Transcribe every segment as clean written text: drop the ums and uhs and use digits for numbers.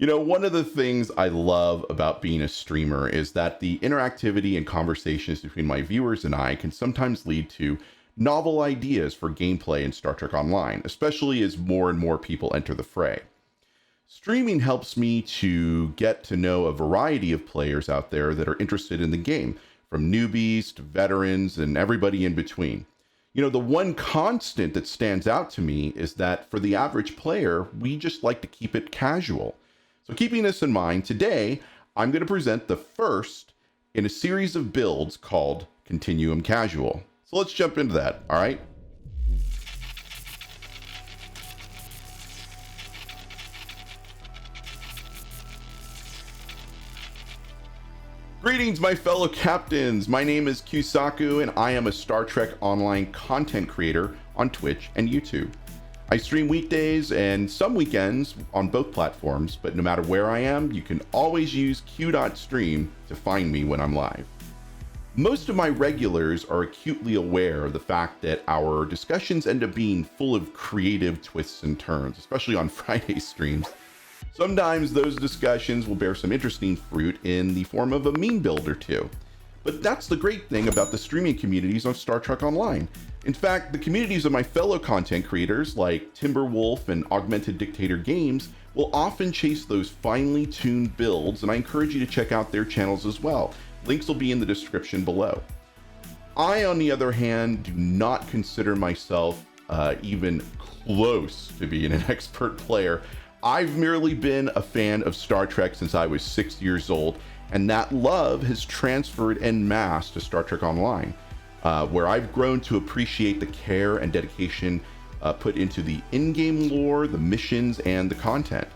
You know, one of the things I love about being a streamer is that the interactivity and conversations between my viewers and I can sometimes lead to novel ideas for gameplay in Star Trek Online, especially as more and more people enter the fray. Streaming helps me to get to know a variety of players out there that are interested in the game, from newbies to veterans and everybody in between. You know, the one constant that stands out to me is that for the average player, we just like to keep it casual. So keeping this in mind, today, I'm going to present the first in a series of builds called Continuum Casual. So let's jump into that, all right? Greetings, my fellow captains. My name is Kusaku, and I am a Star Trek Online content creator on Twitch and YouTube. I stream weekdays and some weekends on both platforms, but no matter where I am, you can always use q.stream to find me when I'm live. Most of my regulars are acutely aware of the fact that our discussions end up being full of creative twists and turns, especially on Friday streams. Sometimes those discussions will bear some interesting fruit in the form of a meme build or two. But that's the great thing about the streaming communities on Star Trek Online. In fact, the communities of my fellow content creators like Timberwolf and Augmented Dictator Games will often chase those finely tuned builds, and I encourage you to check out their channels as well. Links will be in the description below. I, on the other hand, do not consider myself even close to being an expert player. I've merely been a fan of Star Trek since I was 6 years old, and that love has transferred en masse to Star Trek Online, where I've grown to appreciate the care and dedication put into the in-game lore, the missions, and the content.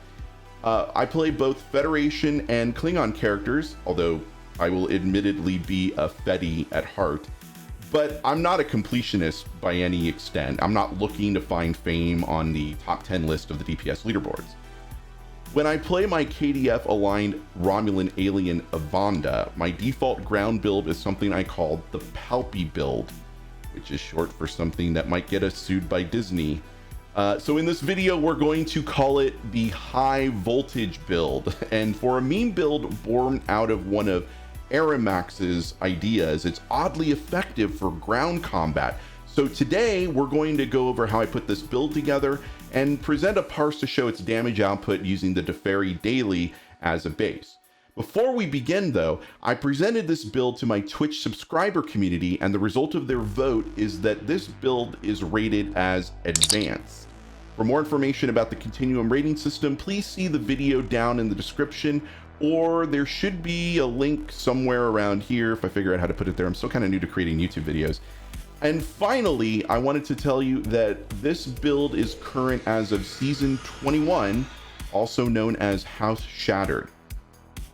I play both Federation and Klingon characters, although I will admittedly be a Fedi at heart, but I'm not a completionist by any extent. I'm not looking to find fame on the top 10 list of the DPS leaderboards. When I play my KDF-aligned Romulan alien Avanda, my default ground build is something I call the Palpy build, which is short for something that might get us sued by Disney. So in this video, we're going to call it the High Voltage build. And for a meme build born out of one of Aramax's ideas, it's oddly effective for ground combat. So today we're going to go over how I put this build together and present a parse to show its damage output using the Deferi Daily as a base. Before we begin though, I presented this build to my Twitch subscriber community, and the result of their vote is that this build is rated as advanced. For more information about the Continuum rating system, please see the video down in the description, or there should be a link somewhere around here if I figure out how to put it there. I'm still kind of new to creating YouTube videos. And finally, I wanted to tell you that this build is current as of Season 21, also known as House Shattered.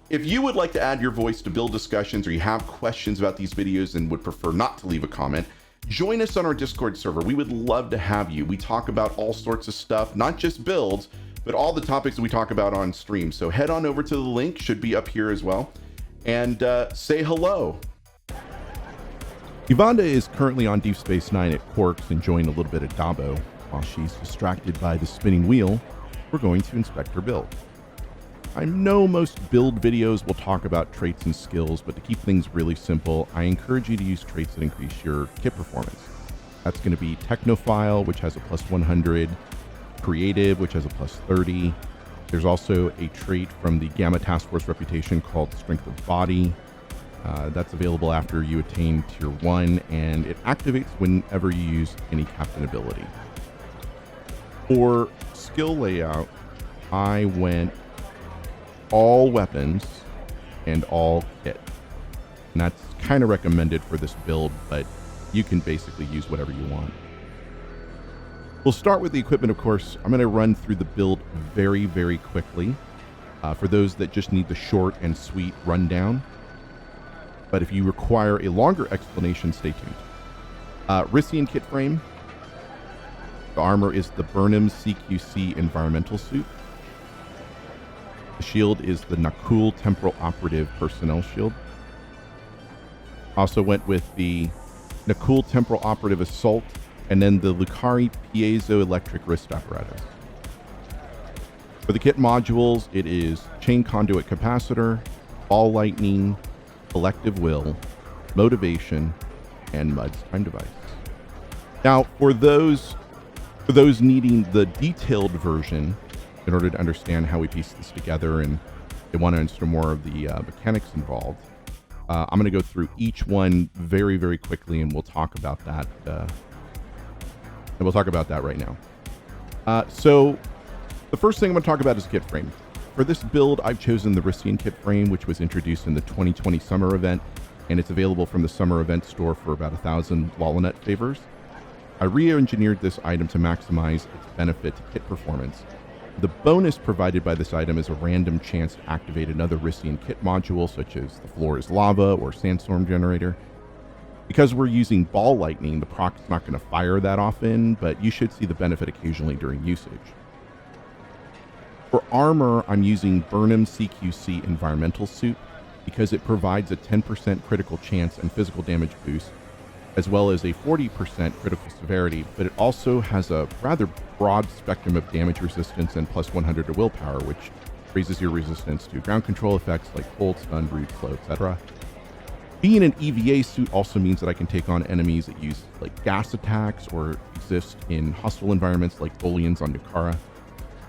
If you would like to add your voice to build discussions, or you have questions about these videos and would prefer not to leave a comment, join us on our Discord server. We would love to have you. We talk about all sorts of stuff, not just builds, but all the topics that we talk about on stream. So head on over to the link, should be up here as well, and say hello. Yvonda is currently on Deep Space Nine at Quarks, enjoying a little bit of Dabo. While she's distracted by the spinning wheel, we're going to inspect her build. I know most build videos will talk about traits and skills, but to keep things really simple, I encourage you to use traits that increase your kit performance. That's going to be Technophile, which has a plus 100, Creative, which has a plus 30. There's also a trait from the Gamma Task Force reputation called Strength of Body. That's available after you attain Tier 1, and it activates whenever you use any captain ability. For skill layout, I went all weapons and all kit. And that's kind of recommended for this build, but you can basically use whatever you want. We'll start with the equipment, of course. I'm going to run through the build very, very quickly for those that just need the short and sweet rundown. But if you require a longer explanation, stay tuned. Rissian kit frame. The armor is the Burnham CQC environmental suit. The shield is the Nakul Temporal Operative Personnel Shield. Also went with the Nakul Temporal Operative Assault, and then the Lucari Piezoelectric Wrist Apparatus. For the kit modules, it is chain conduit capacitor, ball lightning, collective will, motivation, and MUD's time device. Now, for those needing the detailed version in order to understand how we piece this together and they want to understand more of the mechanics involved, I'm going to go through each one very, very quickly, and we'll talk about that. Right now. So the first thing I'm going to talk about is kit frame. For this build, I've chosen the Rissian kit frame, which was introduced in the 2020 summer event, and it's available from the summer event store for about 1,000 Lalanet favors. I re-engineered this item to maximize its benefit to kit performance. The bonus provided by this item is a random chance to activate another Rissian kit module, such as the floor is lava or sandstorm generator. Because we're using ball lightning, the proc is not going to fire that often, but you should see the benefit occasionally during usage. For armor, I'm using Burnham CQC Environmental Suit because it provides a 10% critical chance and physical damage boost, as well as a 40% critical severity, but it also has a rather broad spectrum of damage resistance and plus 100 to willpower, which raises your resistance to ground control effects like cold, stun, brood, flow, etc. Being an EVA suit also means that I can take on enemies that use like gas attacks or exist in hostile environments like Bolians on Nukara.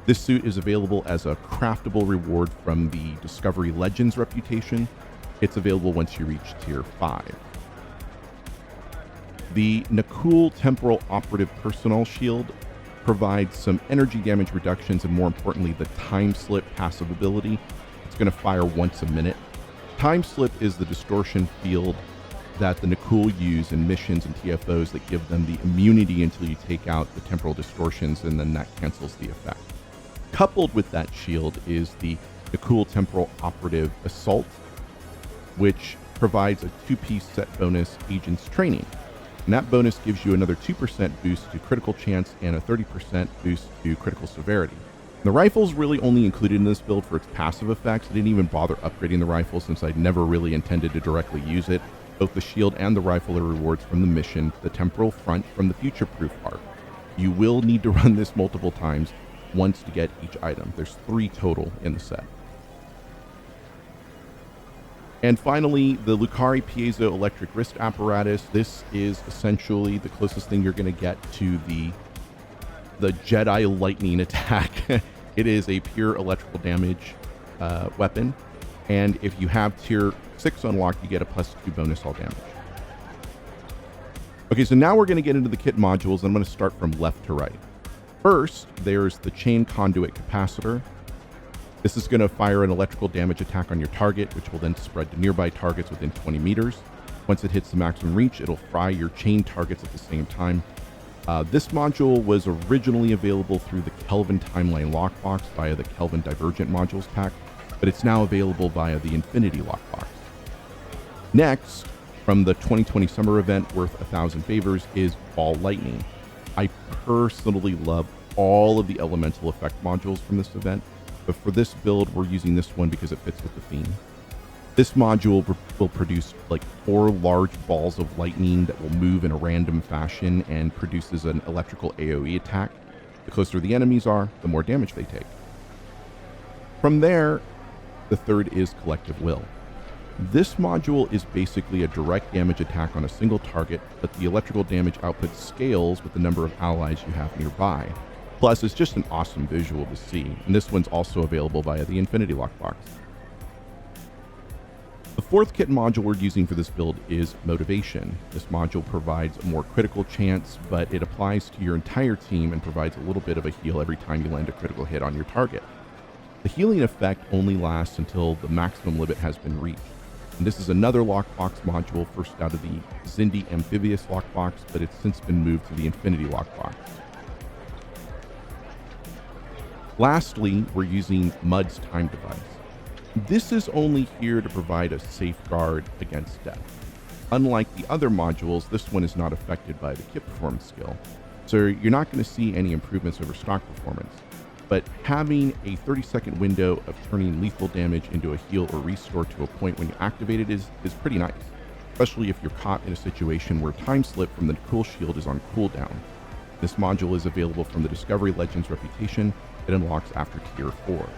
This suit is available as a craftable reward from the Discovery Legends reputation. It's available once you reach tier 5. The Nakul Temporal Operative Personal Shield provides some energy damage reductions and, more importantly, the Time Slip passive ability. It's going to fire once a minute. Time Slip is the distortion field that the Nakul use in missions and TFOs that give them the immunity until you take out the temporal distortions, and then that cancels the effect. Coupled with that shield is the Nakul Temporal Operative Assault, which provides a 2-piece set bonus Agent's Training. And that bonus gives you another 2% boost to critical chance and a 30% boost to critical severity. And the rifle's really only included in this build for its passive effects. I didn't even bother upgrading the rifle since I'd never really intended to directly use it. Both the shield and the rifle are rewards from the mission, the Temporal Front from the Future Proof arc. You will need to run this multiple times once to get each item. There's 3 total in the set. And finally, the Lucari Piezo Electric Wrist Apparatus. This is essentially the closest thing you're going to get to the Jedi Lightning attack. It is a pure electrical damage weapon, and if you have tier 6 unlocked, you get a +2 bonus all damage. Okay, so now we're going to get into the kit modules, and I'm going to start from left to right. First, there's the Chain Conduit Capacitor. This is going to fire an electrical damage attack on your target, which will then spread to nearby targets within 20 meters. Once it hits the maximum reach, it'll fry your chain targets at the same time. This module was originally available through the Kelvin Timeline Lockbox via the Kelvin Divergent Modules pack, but it's now available via the Infinity Lockbox. Next, from the 2020 summer event worth 1,000 favors, is Ball Lightning. I personally love all of the elemental effect modules from this event, but for this build, we're using this one because it fits with the theme. This module will produce like 4 large balls of lightning that will move in a random fashion and produces an electrical AoE attack. The closer the enemies are, the more damage they take. From there, the third is Collective Will. This module is basically a direct damage attack on a single target, but the electrical damage output scales with the number of allies you have nearby. Plus, it's just an awesome visual to see, and this one's also available via the Infinity Lockbox. The fourth kit module we're using for this build is Motivation. This module provides a more critical chance, but it applies to your entire team and provides a little bit of a heal every time you land a critical hit on your target. The healing effect only lasts until the maximum limit has been reached. And this is another lockbox module, first out of the Zindi Amphibious Lockbox, but it's since been moved to the Infinity Lockbox. Lastly, we're using MUD's time device. This is only here to provide a safeguard against death. Unlike the other modules, this one is not affected by the kit performance skill, so you're not going to see any improvements over stock performance. But having a 30-second window of turning lethal damage into a heal or restore to a point when you activate it is pretty nice, especially if you're caught in a situation where Time Slip from the Cool Shield is on cooldown. This module is available from the Discovery Legends reputation It unlocks after tier 4.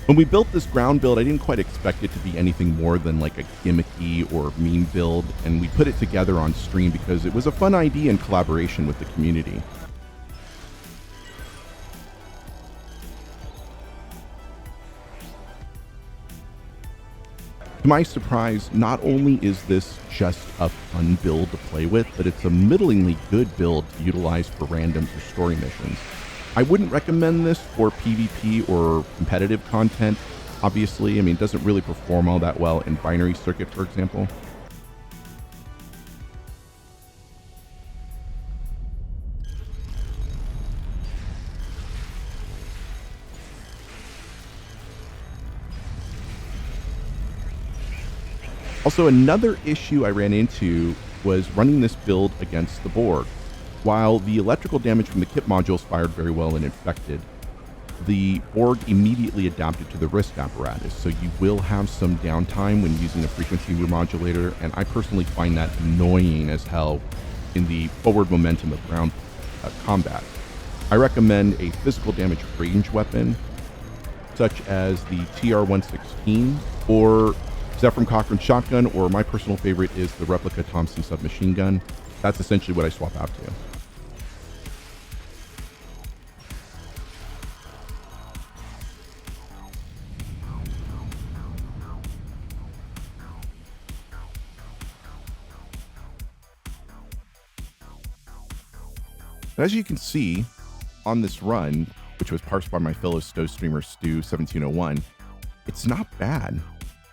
When we built this ground build, I didn't quite expect it to be anything more than like a gimmicky or meme build, and we put it together on stream because it was a fun idea in collaboration with the community. To my surprise, not only is this just a fun build to play with, but it's a middlingly good build to utilize for random or story missions. I wouldn't recommend this for PvP or competitive content, obviously. I mean, it doesn't really perform all that well in binary circuit, for example. Also, another issue I ran into was running this build against the Borg. While the electrical damage from the kit modules fired very well and infected, the Borg immediately adapted to the wrist apparatus, so you will have some downtime when using a frequency remodulator, and I personally find that annoying as hell in the forward momentum of ground combat. I recommend a physical damage range weapon, such as the TR-116 or Zephram Cochrane shotgun, or my personal favorite is the replica Thompson submachine gun. That's essentially what I swap out to. As you can see on this run, which was parsed by my fellow STO streamer Stu1701, it's not bad,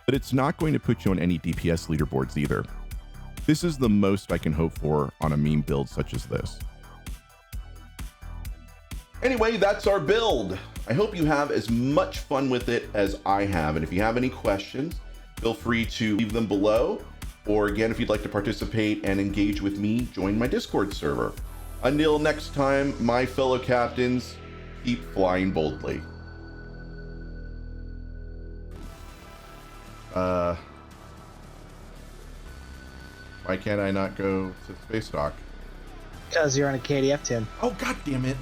but it's not going to put you on any DPS leaderboards either. This is the most I can hope for on a meme build such as this. Anyway, that's our build. I hope you have as much fun with it as I have, and if you have any questions, feel free to leave them below, or again, if you'd like to participate and engage with me, join my Discord server. Until next time, my fellow captains, keep flying boldly. Why can't I not go to space dock? Because you're on a KDF, Tim. Oh, god damn it.